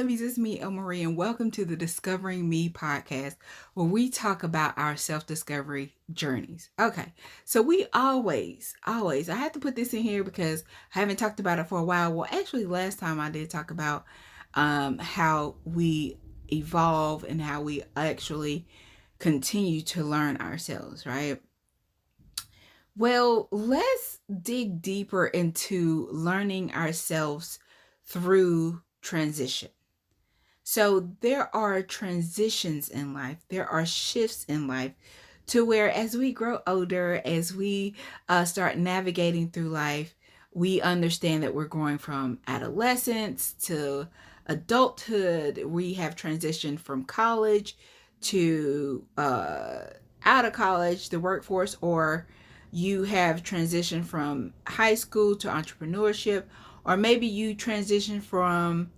lovies, it's me, El Marie, and welcome to the Discovering Me podcast, where we talk about our self-discovery journeys. Okay, so we always, I had to put this in here because I haven't talked about it for a while. Well, actually, last time I did talk about how we evolve and how we actually continue to learn ourselves, right? Well, let's dig deeper into learning ourselves through transition. So there are transitions in life, there are shifts in life to where as we grow older, as we start navigating through life, we understand that we're going from adolescence to adulthood. We have transitioned from college to out of college, the workforce, or you have transitioned from high school to entrepreneurship, or maybe you transition from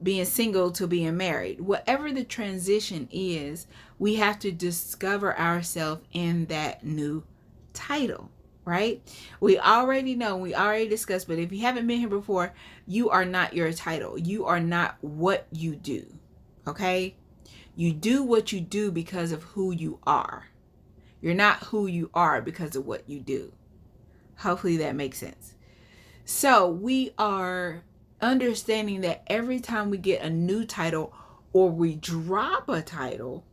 being single to being married. Whatever the transition is, we have to discover ourselves in that new title, right? We already know, we already discussed, but if you haven't been here before, you are not your title. You are not what you do, okay? You do what you do because of who you are. You're not who you are because of what you do. Hopefully that makes sense. So we are understanding that every time we get a new title or we drop a title,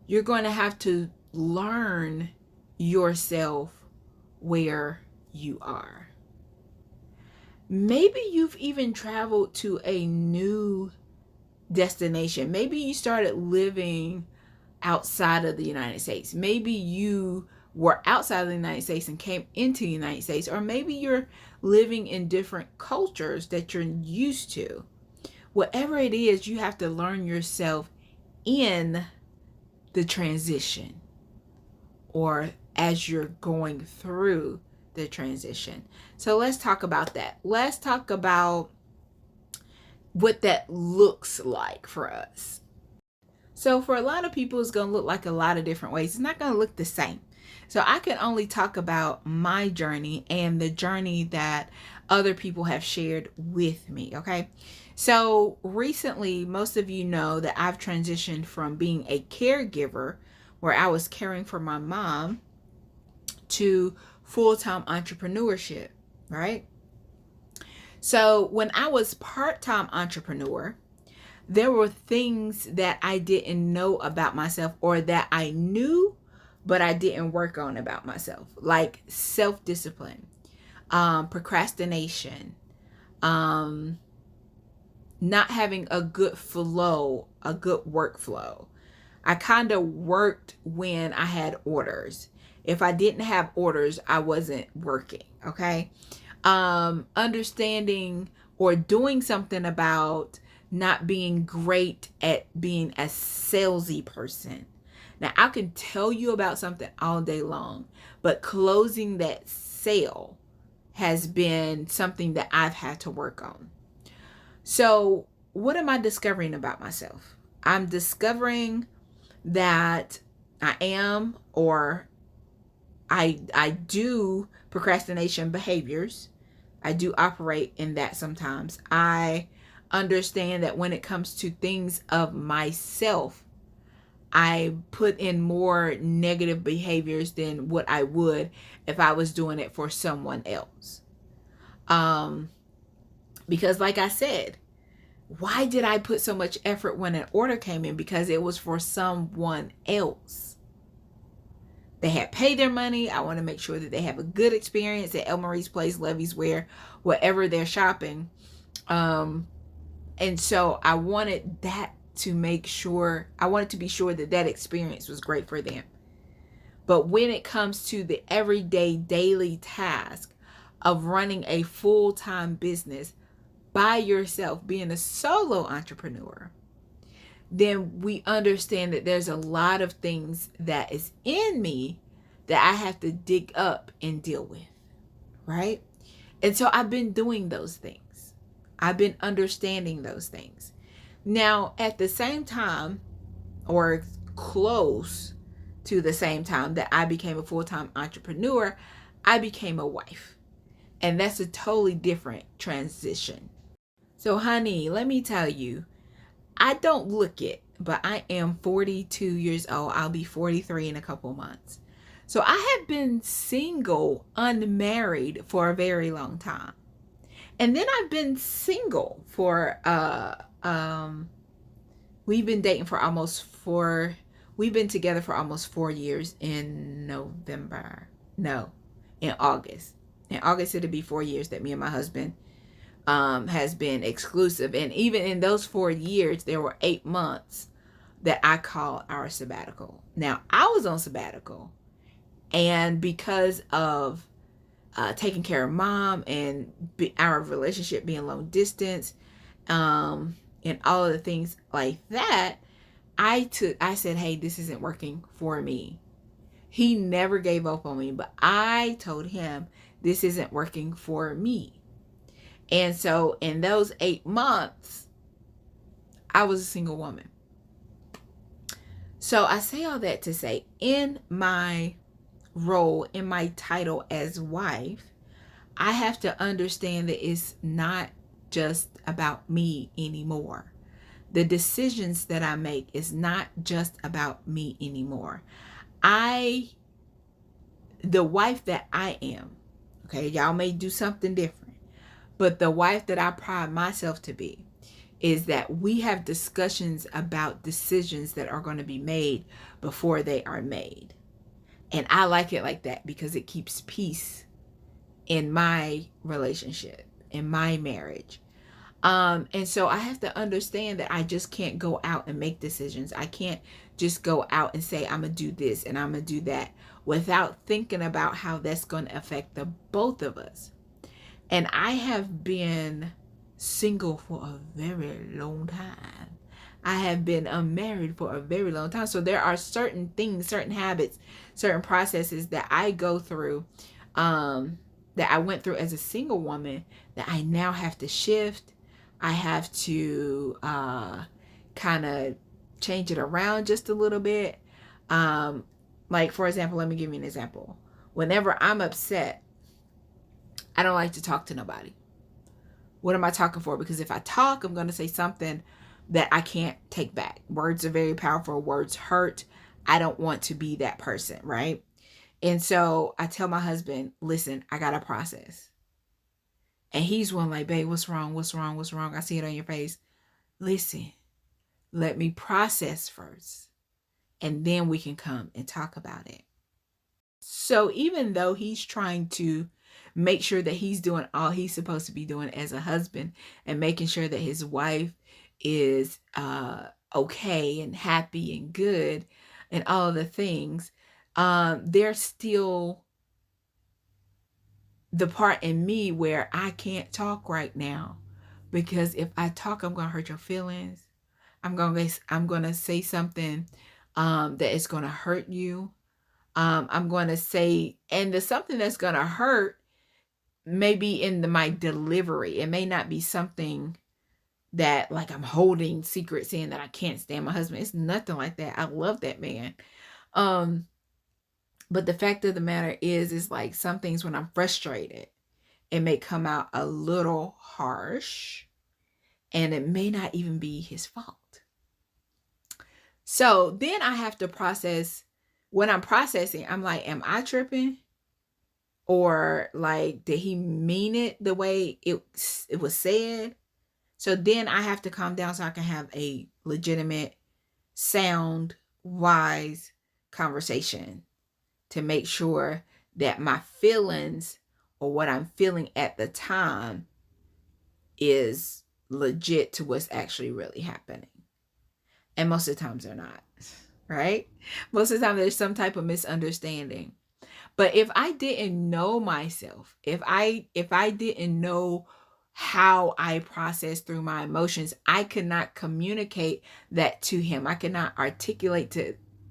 you're going to have to learn yourself where you are. Maybe you've even traveled to a new destination. Maybe you started living outside of the United States. Maybe you were outside of the United States and came into the United States, or maybe you're living in different cultures that you're used to. Whatever it is, you have to learn yourself in the transition or as you're going through the transition. So let's talk about that. Let's talk about what that looks like for us. So for a lot of people, it's going to look like a lot of different ways. It's not going to look the same. So I can only talk about my journey and the journey that other people have shared with me, okay? So recently, most of you know that I've transitioned from being a caregiver, where I was caring for my mom, to full-time entrepreneurship, right? So when I was part-time entrepreneur, there were things that I didn't know about myself, or that I knew but I didn't work on about myself, like self-discipline, procrastination, not having a good flow, a good workflow. I kind of worked when I had orders. If I didn't have orders, I wasn't working, okay? Understanding or doing something about not being great at being a salesy person. Now, I can tell you about something all day long, but closing that sale has been something that I've had to work on. So, what am I discovering about myself? I'm discovering that I am, or I do procrastination behaviors. I do operate in that sometimes. I understand that when it comes to things of myself, I put in more negative behaviors than what I would if I was doing it for someone else. Because like I said, why did I put so much effort when an order came in? Because it was for someone else. They had paid their money. I want to make sure that they have a good experience at El Marie's Place, Levy's Wear, wherever they're shopping. And so I wanted that to make sure, I wanted to be sure that that experience was great for them. But when it comes to the everyday daily task of running a full-time business by yourself, being a solo entrepreneur, then we understand that there's a lot of things that is in me that I have to dig up and deal with, right? And so I've been doing those things. I've been understanding those things. Now, at the same time, or close to the same time that I became a full-time entrepreneur, I became a wife. And that's a totally different transition. So, honey, let me tell you, I don't look it, but I am 42 years old. I'll be 43 in a couple months. So, I have been single, unmarried for a very long time. And then I've been single for we've been dating for almost 4 we've been together for almost 4 years in November. No, in August. In August it'll be 4 years that me and my husband has been exclusive. And even in those 4 years, there were 8 months that I call our sabbatical. Now, I was on sabbatical, and because of taking care of mom and our relationship being long distance, and all of the things like that, I said, hey, this isn't working for me. He never gave up on me, but I told him this isn't working for me. And so in those 8 months, I was a single woman. So I say all that to say, in my role, in my title as wife, I have to understand that it's not just about me anymore. The decisions that I make is not just about me anymore. The wife that I am, okay, y'all may do something different, but the wife that I pride myself to be is that we have discussions about decisions that are going to be made before they are made. And I like it like that because it keeps peace in my relationship, in my marriage. And so I have to understand that I just can't go out and make decisions. I can't just go out and say, I'm going to do this and I'm going to do that without thinking about how that's going to affect the both of us. And I have been single for a very long time. I have been unmarried for a very long time. So there are certain things, certain habits, certain processes that I go through, that I went through as a single woman, that I now have to shift. I have to kind of change it around just a little bit. Like, for example, let me give you an example. Whenever I'm upset, I don't like to talk to nobody. What am I talking for? Because if I talk, I'm going to say something that I can't take back. Words are very powerful. Words hurt. I don't want to be that person, right? And so I tell my husband, listen, I got to process. And he's one like, babe, what's wrong? What's wrong? What's wrong? I see it on your face. Listen, let me process first, and then we can come and talk about it. So even though he's trying to make sure that he's doing all he's supposed to be doing as a husband and making sure that his wife is okay and happy and good and all the things, there's still the part in me where I can't talk right now, because if I talk, I'm going to hurt your feelings. I'm going to say something that is going to hurt you. I'm going to say, and the something that's going to hurt may be in my delivery. It may not be something that like I'm holding secret, saying that I can't stand my husband. It's nothing like that. I love that man. But the fact of the matter is like some things when I'm frustrated, it may come out a little harsh, and it may not even be his fault. So then I have to process. When I'm processing, I'm like, am I tripping? Or like, did he mean it the way it was said? So then I have to calm down so I can have a legitimate, sound, wise conversation to make sure that my feelings or what I'm feeling at the time is legit to what's actually really happening. And most of the times they're not, right? Most of the time there's some type of misunderstanding. But if I didn't know myself, if I didn't know how I process through my emotions, I could not communicate that to him. I could not articulate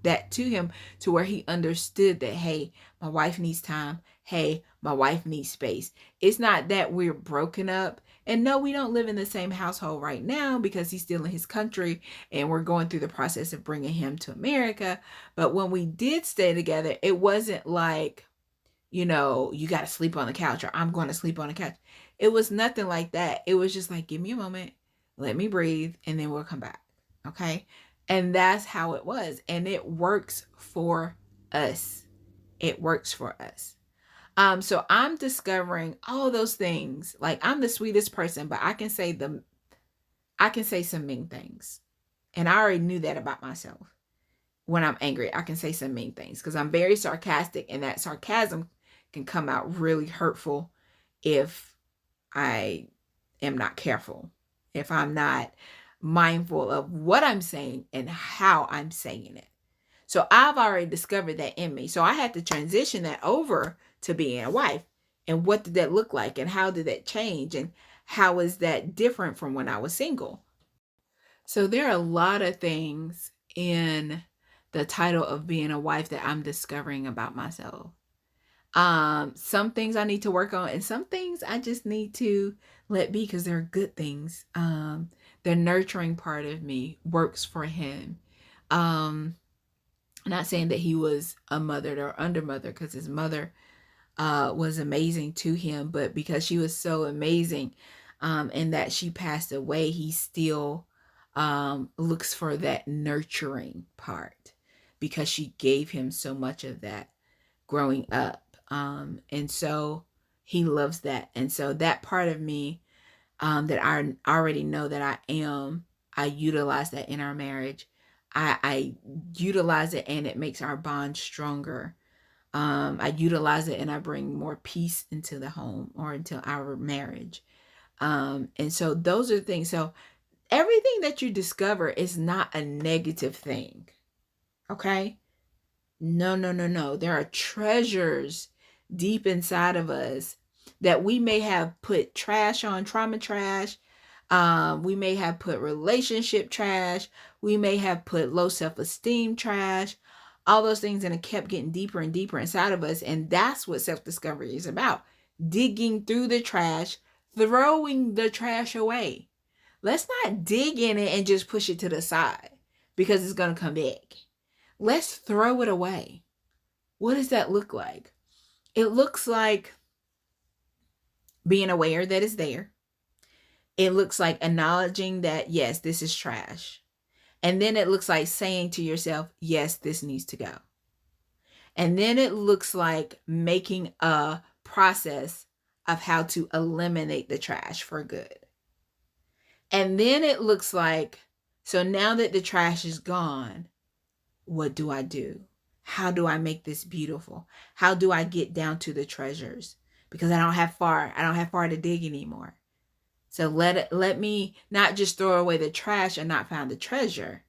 that to him to where he understood that, hey, my wife needs time. Hey, my wife needs space. It's not that we're broken up. And no, we don't live in the same household right now because he's still in his country and we're going through the process of bringing him to America. But when we did stay together, it wasn't like you got to sleep on the couch, or I'm going to sleep on the couch. It was nothing like that. It was just like, give me a moment, let me breathe, and then we'll come back. Okay. And that's how it was. And it works for us. It works for us. So I'm discovering all those things. Like, I'm the sweetest person, but I can say some mean things. And I already knew that about myself. When I'm angry, I can say some mean things because I'm very sarcastic, and that sarcasm can come out really hurtful if I am not careful, if I'm not mindful of what I'm saying and how I'm saying it. So I've already discovered that in me. So I had to transition that over to being a wife. And what did that look like? And how did that change? And how is that different from when I was single? So there are a lot of things in the title of being a wife that I'm discovering about myself. Some things I need to work on, and some things I just need to let be because they're good things. The nurturing part of me works for him. Not saying that he was unmothered or undermothered, because his mother was amazing to him, but because she was so amazing, and that she passed away, he still looks for that nurturing part because she gave him so much of that growing up. And so he loves that. And so that part of me that I already know that I utilize that in our marriage. I utilize it, and it makes our bond stronger. I utilize it, and I bring more peace into the home or into our marriage. And so those are things. So everything that you discover is not a negative thing. Okay? No. There are treasures deep inside of us that we may have put trash on, trauma trash. We may have put relationship trash. We may have put low self-esteem trash. All those things, and it kept getting deeper and deeper inside of us. And that's what self-discovery is about. Digging through the trash, throwing the trash away. Let's not dig in it and just push it to the side because it's going to come back. Let's throw it away. What does that look like? It looks like being aware that it's there. It looks like acknowledging that, yes, this is trash. And then it looks like saying to yourself, yes, this needs to go. And then it looks like making a process of how to eliminate the trash for good. And then it looks like, so now that the trash is gone, what do I do? How do I make this beautiful? How do I get down to the treasures? Because I don't have far to dig anymore. So let me not just throw away the trash and not find the treasure,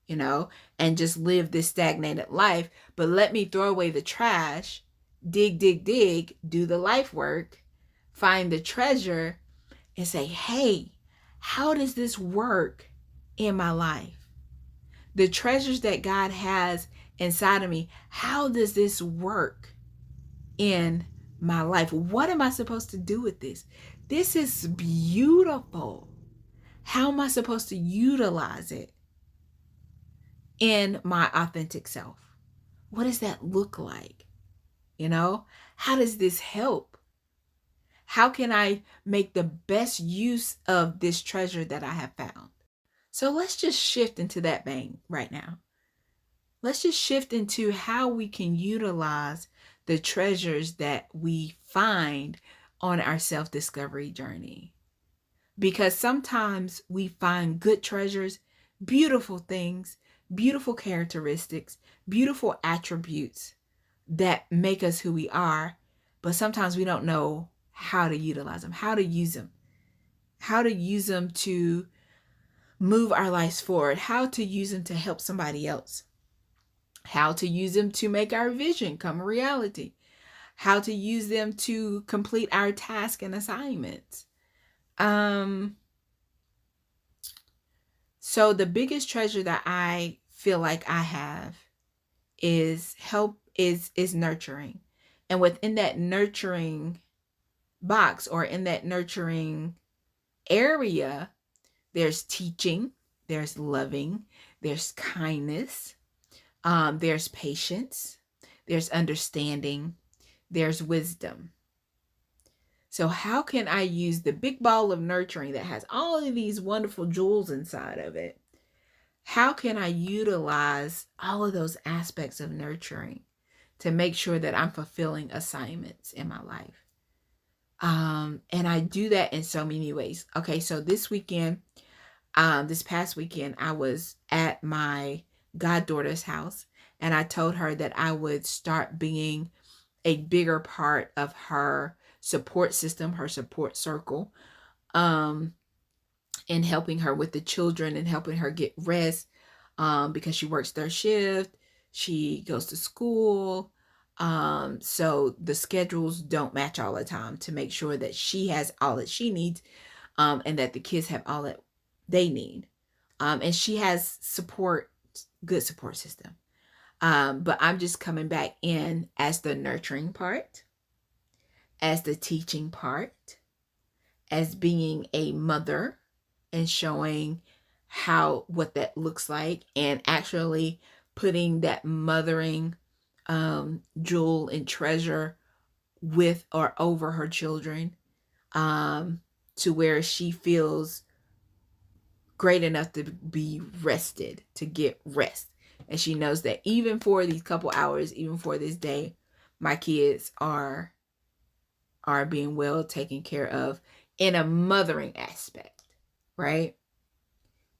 and just live this stagnated life, but let me throw away the trash, dig, do the life work, find the treasure, and say, hey, how does this work in my life? The treasures that God has inside of me, how does this work in my life? What am I supposed to do with this? This is beautiful. How am I supposed to utilize it in my authentic self? What does that look like? How does this help? How can I make the best use of this treasure that I have found? So let's just shift into that vein right now. Let's just shift into how we can utilize the treasures that we find on our self-discovery journey. Because sometimes we find good treasures, beautiful things, beautiful characteristics, beautiful attributes that make us who we are, but sometimes we don't know how to utilize them, how to use them to move our lives forward, how to use them to help somebody else, how to use them to make our vision come a reality, how to use them to complete our tasks and assignments. So the biggest treasure that I feel like I have is nurturing. And within that nurturing box, or in that nurturing area, there's teaching, there's loving, there's kindness, there's patience, there's understanding, there's wisdom. So how can I use the big ball of nurturing that has all of these wonderful jewels inside of it? How can I utilize all of those aspects of nurturing to make sure that I'm fulfilling assignments in my life? And I do that in so many ways. Okay, so this past weekend, I was at my goddaughter's house, and I told her that I would start being a bigger part of her support system, her support circle, and helping her with the children and helping her get rest, because she works third shift, she goes to school. So the schedules don't match all the time, to make sure that she has all that she needs, and that the kids have all that they need. And she has support, good support system. But I'm just coming back in as the nurturing part, as the teaching part, as being a mother, and showing what that looks like, and actually putting that mothering jewel and treasure with or over her children, to where she feels great enough to be rested, to get rest. And she knows that even for these couple hours, even for this day, my kids are being well taken care of in a mothering aspect, right?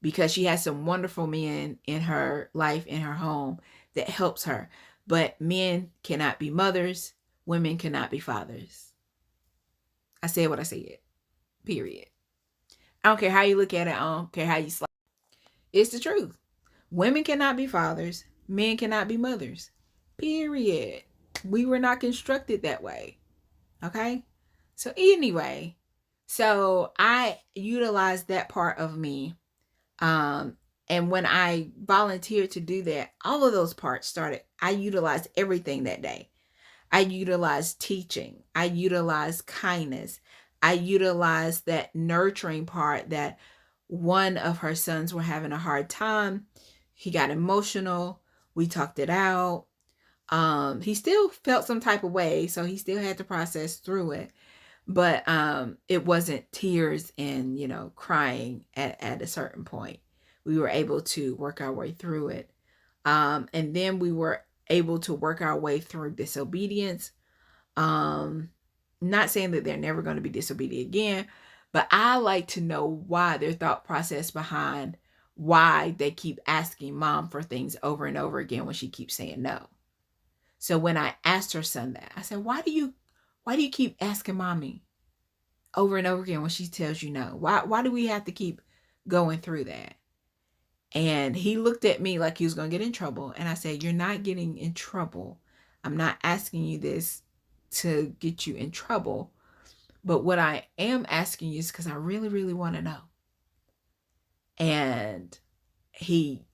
Because she has some wonderful men in her life, in her home, that helps her. But men cannot be mothers. Women cannot be fathers. I said what I said. Period. I don't care how you look at it. I don't care how you slice. It's the truth. Women cannot be fathers. Men cannot be mothers. Period. We were not constructed that way. Okay? So anyway, so I utilized that part of me. And when I volunteered to do that, all of those parts started. I utilized everything that day. I utilized teaching. I utilized kindness. I utilized that nurturing part, that one of her sons were having a hard time. He got emotional. We talked it out. He still felt some type of way, so he still had to process through it. But it wasn't tears and, crying at a certain point. We were able to work our way through it. And then we were able to work our way through disobedience. Not saying that they're never going to be disobedient again, but I like to know why, their thought process behind why they keep asking mom for things over and over again when she keeps saying no. So when I asked her son that, I said, why do you keep asking mommy over and over again when she tells you no? Why do we have to keep going through that? And he looked at me like he was going to get in trouble. And I said, you're not getting in trouble. I'm not asking you this to get you in trouble. But what I am asking you is because I really, really want to know. And he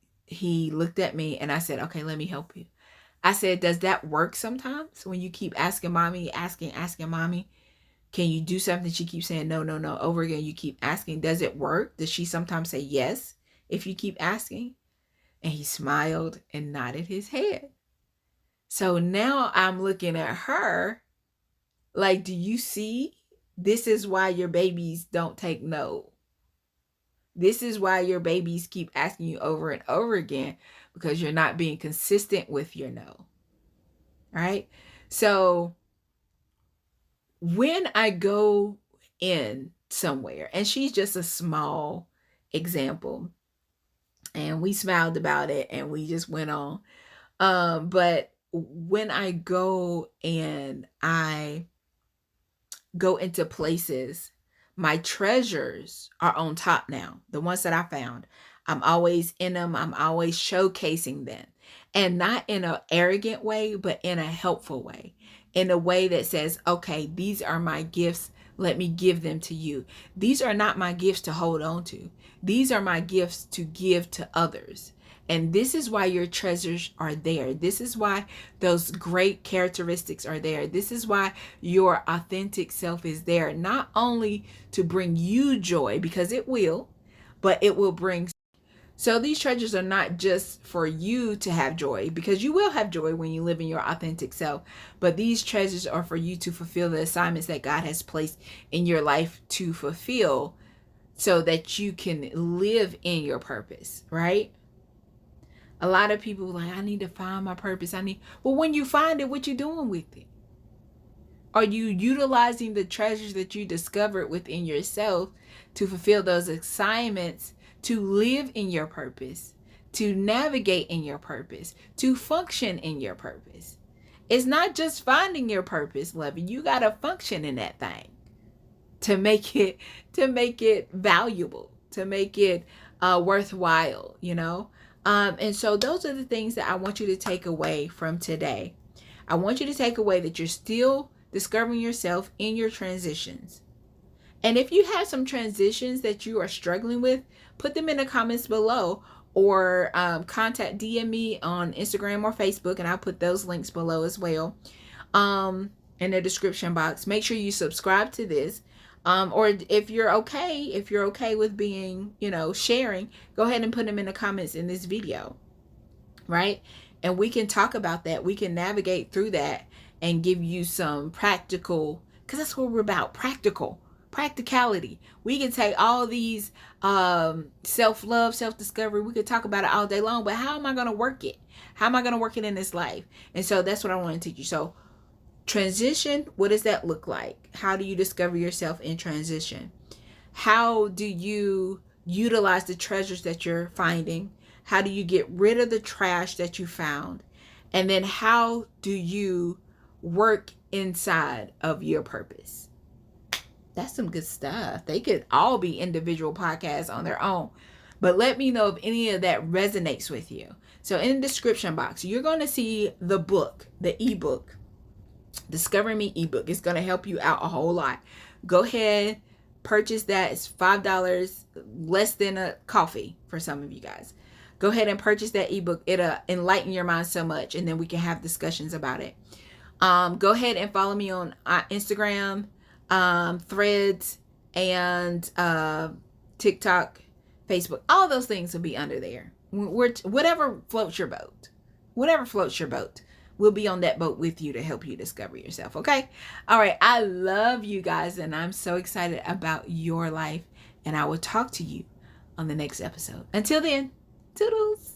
looked at me and I said, okay, let me help you. I said, does that work sometimes when you keep asking mommy, asking mommy? Can you do something? She keeps saying no over again. You keep asking. Does it work? Does she sometimes say yes if you keep asking? And he smiled and nodded his head. So now I'm looking at her like, do you see? This is why your babies don't take no. This is why your babies keep asking you over and over again, because you're not being consistent with your no. Right? So when I go in somewhere, and she's just a small example, and we smiled about it and we just went on. But when I go and I go into places, my treasures are on top now. The ones that I found, I'm always in them. I'm always showcasing them, and not in an arrogant way, but in a helpful way, in a way that says, okay, these are my gifts. Let me give them to you. These are not my gifts to hold on to. These are my gifts to give to others. And this is why your treasures are there. This is why those great characteristics are there. This is why your authentic self is there. Not only to bring you joy, because it will, but it will bring So these treasures are not just for you to have joy, because you will have joy when you live in your authentic self, but these treasures are for you to fulfill the assignments that God has placed in your life to fulfill, so that you can live in your purpose, right? A lot of people are like, I need to find my purpose. Well, when you find it, what you doing with it? Are you utilizing the treasures that you discovered within yourself to fulfill those assignments, to live in your purpose, to navigate in your purpose, to function in your purpose? It's not just finding your purpose, Lovey. You got to function in that thing to make it valuable, to make it worthwhile, and so those are the things that I want you to take away from today. I want you to take away that you're still discovering yourself in your transitions. And if you have some transitions that you are struggling with, put them in the comments below, or DM me on Instagram or Facebook, and I'll put those links below as well in the description box. Make sure you subscribe to this. Or if you're okay with being, sharing, go ahead and put them in the comments in this video, right? And we can talk about that. We can navigate through that and give you some practical, because that's what we're about, practicality. We can take all these self-love, self-discovery, we could talk about it all day long, but how am I going to work it? How am I going to work it in this life? And so that's what I want to teach you. So transition, what does that look like? How do you discover yourself in transition? How do you utilize the treasures that you're finding? How do you get rid of the trash that you found? And then how do you work inside of your purpose? That's some good stuff. They could all be individual podcasts on their own. But let me know if any of that resonates with you. So in the description box, you're going to see the book, the ebook, Discover Me ebook. It's going to help you out a whole lot. Go ahead, purchase that. It's $5, less than a coffee for some of you guys. Go ahead and purchase that ebook. It'll enlighten your mind so much, and then we can have discussions about it. Go ahead and follow me on Instagram, Threads, and TikTok, Facebook. All those things will be under there. Whatever floats your boat. Whatever floats your boat. We'll be on that boat with you to help you discover yourself, okay? All right, I love you guys, and I'm so excited about your life, and I will talk to you on the next episode. Until then, toodles.